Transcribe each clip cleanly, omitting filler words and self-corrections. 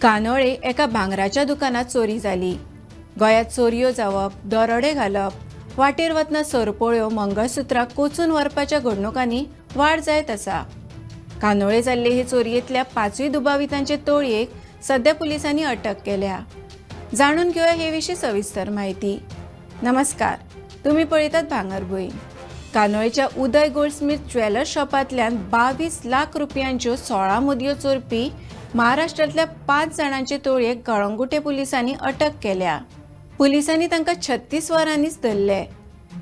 कानोळे एका भांगराच्या दुकानात चोरी जाली। गोंयांत चोरयो जावप, दरोडे घालप, वाटेर वतना सरपोळ्यो, मंगळसुत्रां कोचून व्हरपाच्या घडणुकांनी वाड जायत आसा। कानोळे जाल्ले हे चोरयेंतल्या 5 दुबावितांचे तोळयेक सध्या पुलिसांनी अटक केल्या। जाणून घेऊया हे विशीं सविस्तर माहिती। नमस्कार, तुम्ही पळयतात भांगरभूंय। कानोळेच्या उदय गोल्डस्मिथ ज्वेलर्स शॉपांतल्यान 22 लाख रुपयांच्यो 16 मुदयो चोरपी महाराष्ट्रांतल्या 5 जाणांचे तोळयेक कळंगुटे पुलिसांनी अटक केल्या। पुलिसांनी तांकां 36 वरांनीच धरले।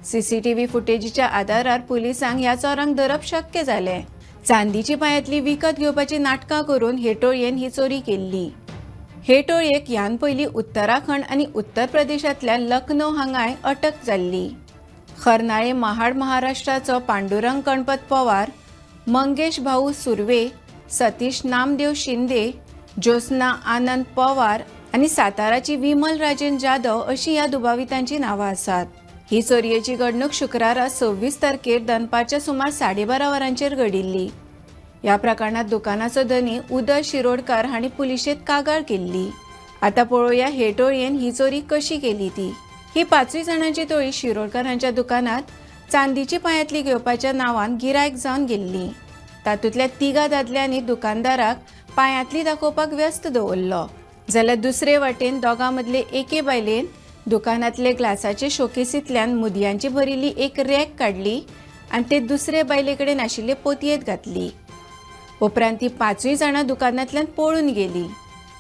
सीसीटीव्ही फुटेजीच्या आदारार पुलिसांक ह्या चोरांक धरप शक्य जालें। चांदीची पांयांतली विकत घेवपाची नाटकां करून हे टोळयेन ही चोरी केल्ली। हे टोळयेक ह्यान पयलीं उत्तराखंड आनी उत्तर प्रदेशांतल्या लखनौ हांगाय अटक जाल्ली। खरनाळे महाड महाराष्ट्राचो पांडुरंग गणपत पवार, मंगेश भाऊ सुर्वे, सतीश नामदेव शिंदे, ज्योत्स्ना आनंद पवार आनी साताराची विमल राजेन जाधव अशी ह्या दुबावितांची नांवां आसात। ही चोरयेची घडणूक शुक्रारा 26 तारखेर दनपारच्या सुमार 12:30 वरांचेर घडिल्ली। ह्या प्रकरणात दुकानाचो धनी उदय शिरोडकार हांणी पुलिशेंत कागाळ केल्ली। आता पळोवया हे टोळयेन ही चोरी कशी केली ती। ही 5 जाणांची टोळी शिरोडकार हांच्या दुकानात चांदीची पांयांतली घेवपाच्या नांवान गिरायक जावन गेल्ली। तातूंतल्या 3 दादल्यांनी दुकानदाराक पांयांतली दाखोवपाक व्यस्त दवरलो, जाल्यार दुसरे वाटेन दोगां मदले एके बायलेन दुकानांतले ग्लासाचे शोकेसींतल्यान मुदयांची भरिल्ली एक रॅक काडली आनी ते दुसरे बायले कडेन आशिल्ले पोतयेंत घातली। उपरांत ती 5 जाणां दुकानांतल्यान पळून गेली।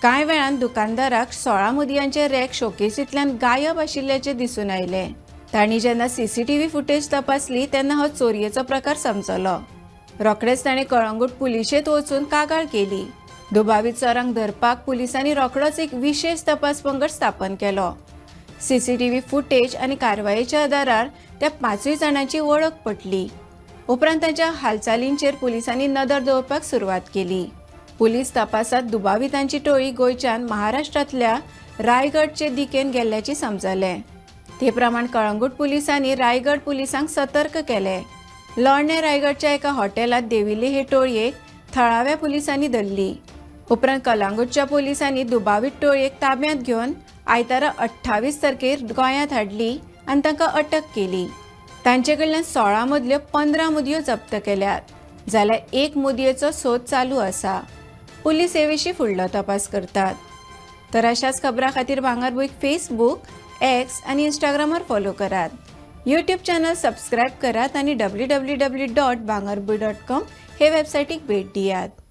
कांय वेळान दुकानदाराक 16 मुदयांचे रॅक शोकेसींतल्यान गायब आशिल्ल्याचे दिसून आयले। तांणी जेन्ना सीसीटीव्ही फुटेज तपासली तेन्ना हो चोरयेचो प्रकार समजलो। रोखडेच ताणें कळंगूट पुलिशेंत वचून कागाळ केली। दुबावित चोरांक धरपाक पुलिसांनी रोखडोच एक विशेष तपास पंगड स्थापन केलो। सीसीटीव्ही फुटेज आनी कारवायेच्या आदारार त्या 5 जाणांची वळख पटली। उपरांत तांच्या हालचालींचेर पुलिसांनी नदर दवरपाक सुरवात केली। पुलीस तपासात दुबावितांची टोळी गोंयच्यान महाराष्ट्रांतल्या रायगडचे दिकेन गेल्ल्याचे समजलें। ते प्रमाण कळंगूट पुलिसांनी रायगड पुलिसांक सतर्क केले। लोर्णे रायगडच्या एका हॉटेलात देविल्ले हे टोळयेक थळाव्या पुलिसांनी धरली। उपरांत कळंगूटच्या पुलिसांनी दुबावित टोळयेक ताब्यांत घेवन आयतारा 28 तारखेर गोंयांत हाडली आनी तांकां अटक केली। तांचे कडल्यान 16 मदल्यो 15 मुदयो जप्त केल्यात, जाल्यार एक मुदयेचो सोद चालू आसा। पुलीस हे विशीं फुडलो तपास करतात। तर अशाच खबरां खातीर भांगरभूंयक फेसबूक, एक्स आनी इंस्टाग्रामार फॉलो करात। यूट्यूब चॅनल सबस्क्रायब करात आनी www.bangarbuy.com हे वेबसायटीक भेट दियात।